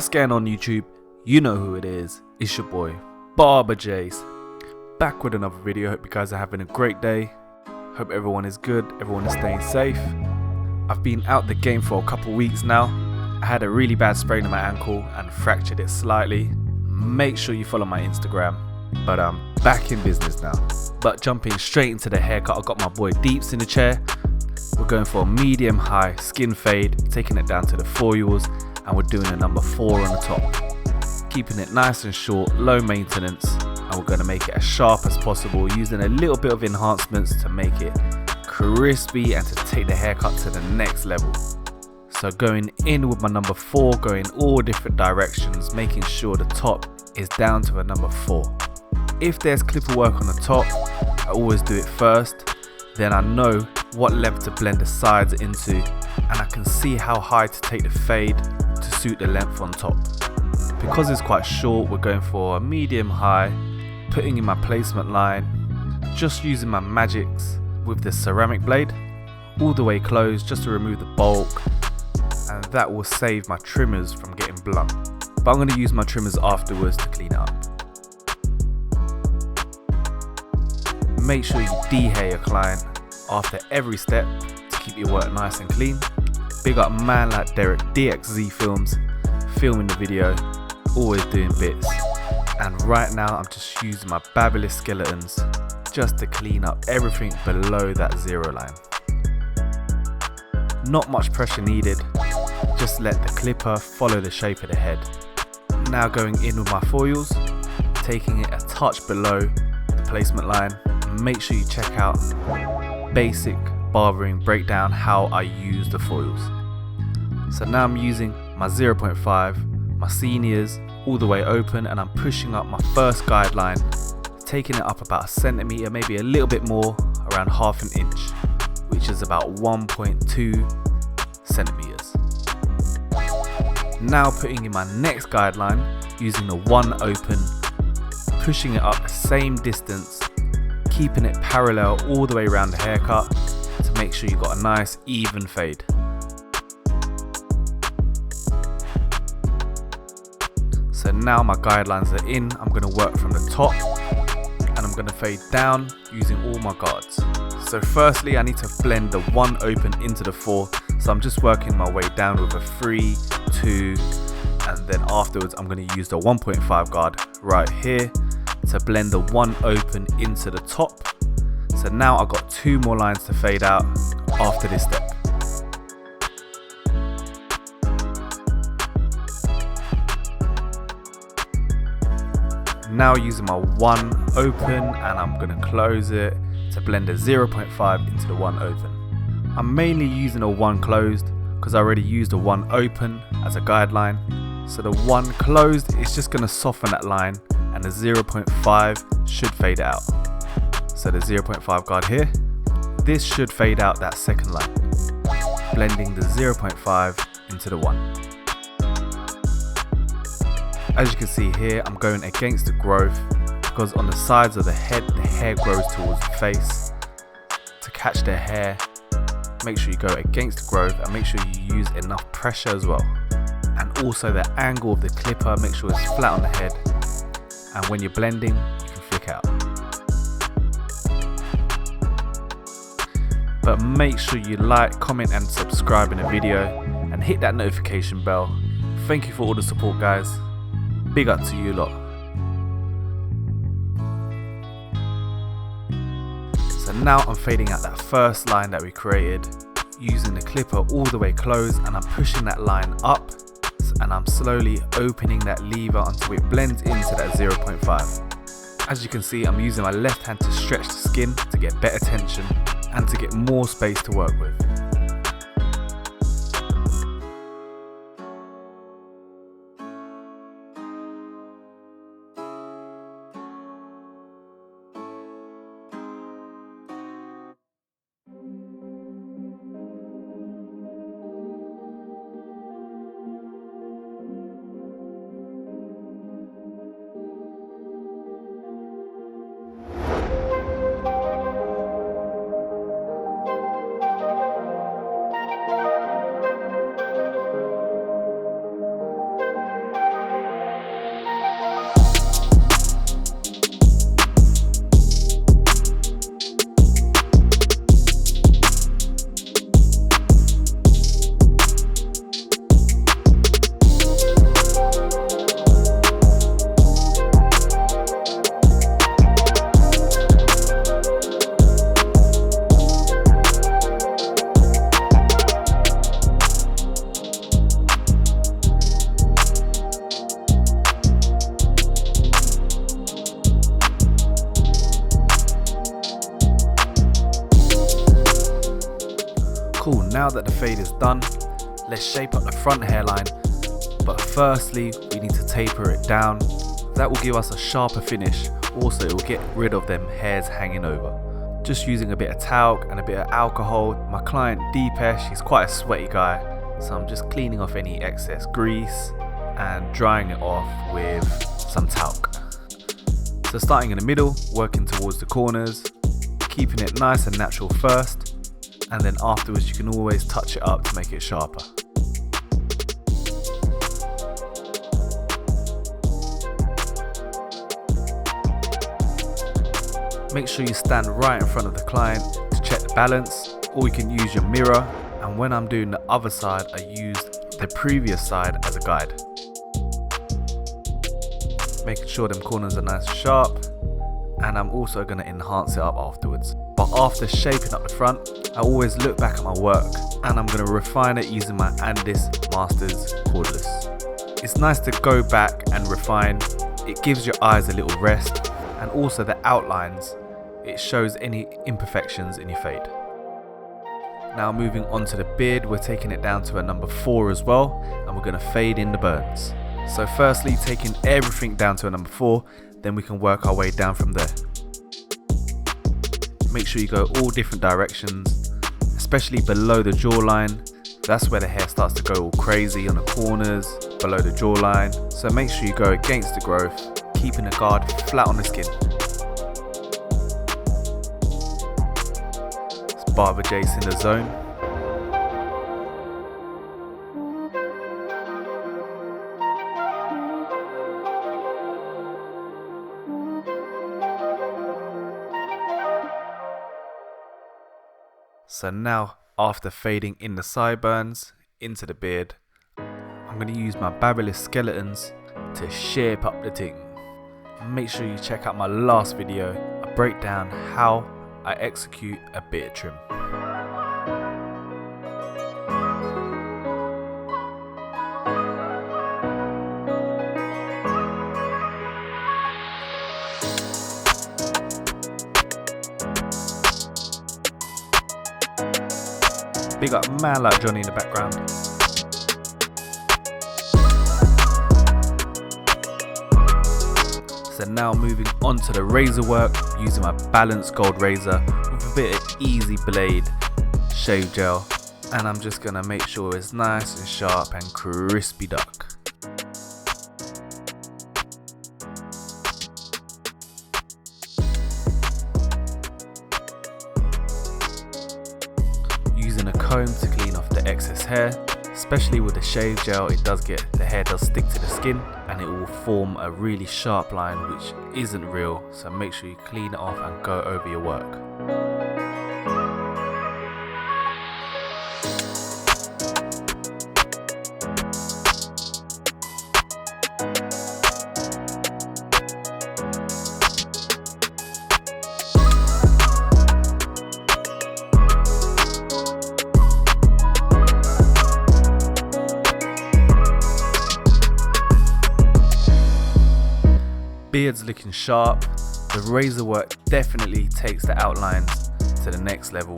What's going on YouTube? You know who it is. It's your boy, Barber Jase. Back with another video. Hope you guys are having a great day. Hope everyone is good, everyone is staying safe. I've been out the game for a couple weeks now. I had a really bad sprain in my ankle and fractured it slightly. Make sure you follow my Instagram. But I'm back in business now. But jumping straight into the haircut, I got my boy Deeps in the chair. We're going for a medium high skin fade, taking it down to the foils, and we're doing a number 4 on the top. Keeping it nice and short, low maintenance, and we're going to make it as sharp as possible, using a little bit of enhancements to make it crispy and to take the haircut to the next level. So going in with my number 4, going all different directions, making sure the top is down to a number 4. If there's clipper work on the top, I always do it first, then I know what length to blend the sides into, and I can see how high to take the fade to suit the length on top. Because it's quite short, we're going for a medium high, putting in my placement line, just using my magics with the ceramic blade, all the way closed just to remove the bulk, and that will save my trimmers from getting blunt. But I'm going to use my trimmers afterwards to clean it up. Make sure you de-hair your client after every step to keep your work nice and clean. Big up man like Derek DXZ Films, filming the video, always doing bits. And right now I'm just using my Babyliss skeletons just to clean up everything below that 0 line. Not much pressure needed, just let the clipper follow the shape of the head. Now going in with my foils, taking it a touch below the placement line. Make sure you check out basic barbering breakdown how I use the foils. So now I'm using my 0.5, my seniors all the way open, and I'm pushing up my first guideline, taking it up about a centimeter, maybe a little bit more, around half an inch, which is about 1.2 centimeters. Now putting in my next guideline, using the 1 open, pushing it up the same distance, keeping it parallel all the way around the haircut to make sure you've got a nice even fade. So now my guidelines are in, I'm going to work from the top and I'm going to fade down using all my guards. So firstly I need to blend the 1 open into the 4, so I'm just working my way down with a 3, 2, and then afterwards I'm going to use the 1.5 guard right here to blend the 1 open into the top. So now I've got 2 more lines to fade out after this step. Now using my 1 open, and I'm going to close it to blend the 0.5 into the 1 open. I'm mainly using a 1 closed because I already used a 1 open as a guideline. So the 1 closed is just going to soften that line, and the 0.5 should fade out. So the 0.5 guard here, this should fade out that second line, blending the 0.5 into the 1. As you can see here, I'm going against the growth because on the sides of the head, the hair grows towards the face. To catch the hair, make sure you go against the growth and make sure you use enough pressure as well. And also the angle of the clipper, make sure it's flat on the head. And when you're blending, you can flick out. But make sure you like, comment and subscribe in the video and hit that notification bell. Thank you for all the support guys. Big up to you lot. So now I'm fading out that first line that we created, using the clipper all the way closed, and I'm pushing that line up. And I'm slowly opening that lever until it blends into that 0.5. As you can see, I'm using my left hand to stretch the skin to get better tension and to get more space to work with. now that the fade is done, let's shape up the front hairline, but firstly we need to taper it down. That will give us a sharper finish. Also, it will get rid of them hairs hanging over. Just using a bit of talc and a bit of alcohol. My client Deepesh, he's quite a sweaty guy, so I'm just cleaning off any excess grease and drying it off with some talc. So starting in the middle, working towards the corners, keeping it nice and natural first, and then afterwards you can always touch it up to make it sharper. Make sure you stand right in front of the client to check the balance, or you can use your mirror, and when I'm doing the other side I used the previous side as a guide. Making sure them corners are nice and sharp, and I'm also going to enhance it up afterwards. But after shaping up the front, I always look back at my work and I'm going to refine it using my Andis Masters cordless. It's nice to go back and refine. It gives your eyes a little rest, and also the outlines, it shows any imperfections in your fade. Now moving on to the beard, we're taking it down to a number 4 as well, and we're going to fade in the burns. So firstly, taking everything down to a number 4, then we can work our way down from there. Make sure you go all different directions, especially below the jawline. That's where the hair starts to go all crazy on the corners, below the jawline. So make sure you go against the growth, keeping the guard flat on the skin. It's Barber Jase in the zone. So now, after fading in the sideburns into the beard, I'm going to use my barberless skeletons to shape up the thing. Make sure you check out my last video. I break down how I execute a beard trim. Big up man like Johnny in the background. So now moving on to the razor work, using my balanced gold razor with a bit of easy blade shave gel, and I'm just gonna make sure it's nice and sharp and crispy duck. Using a comb to clean off the excess hair, especially with the shave gel, the hair does stick to the skin and it will form a really sharp line which isn't real, so make sure you clean it off and go over your work. Beard's looking sharp. The razor work definitely takes the outlines to the next level,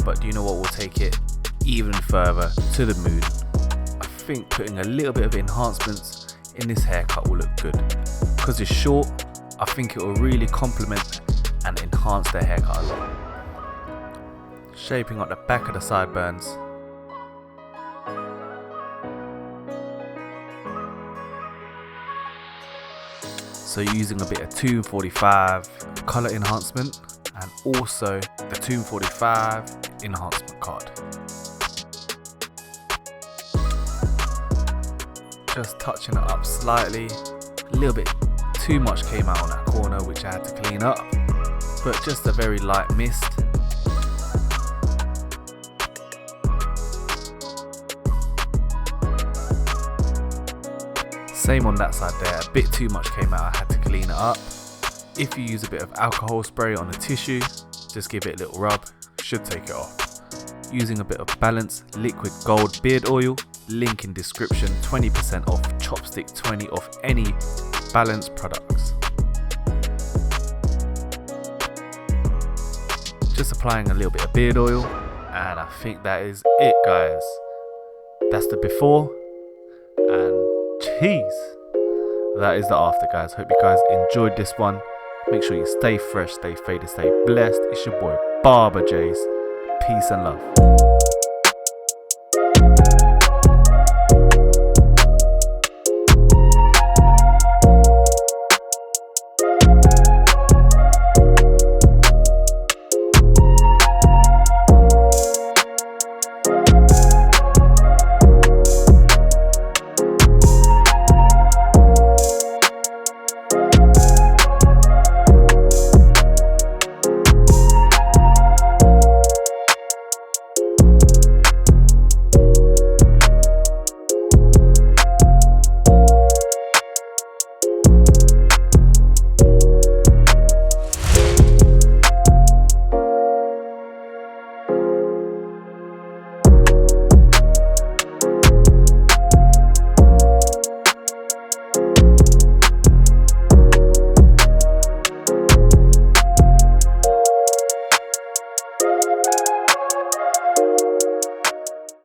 but do you know what will take it even further? To the moon. I think putting a little bit of enhancements in this haircut will look good. Because it's short, I think it will really complement and enhance their haircut a lot. Shaping up the back of the sideburns. So using a bit of 245 colour enhancement and also the 245 enhancement card. Just touching it up slightly. A little bit too much came out on that corner which I had to clean up, but just a very light mist. Same on that side there, a bit too much came out, I had to clean it up. If you use a bit of alcohol spray on the tissue, just give it a little rub, should take it off. Using a bit of balanced liquid gold beard oil, link in description, 20% off, Chopstix 20 off any balanced products. Just applying a little bit of beard oil, and I think that is it. guys, that's the before, and jeez, that is the after, guys. Hope you guys enjoyed this one. Make sure you stay fresh, stay faded, stay blessed. It's your boy Barber Jase. Peace and love.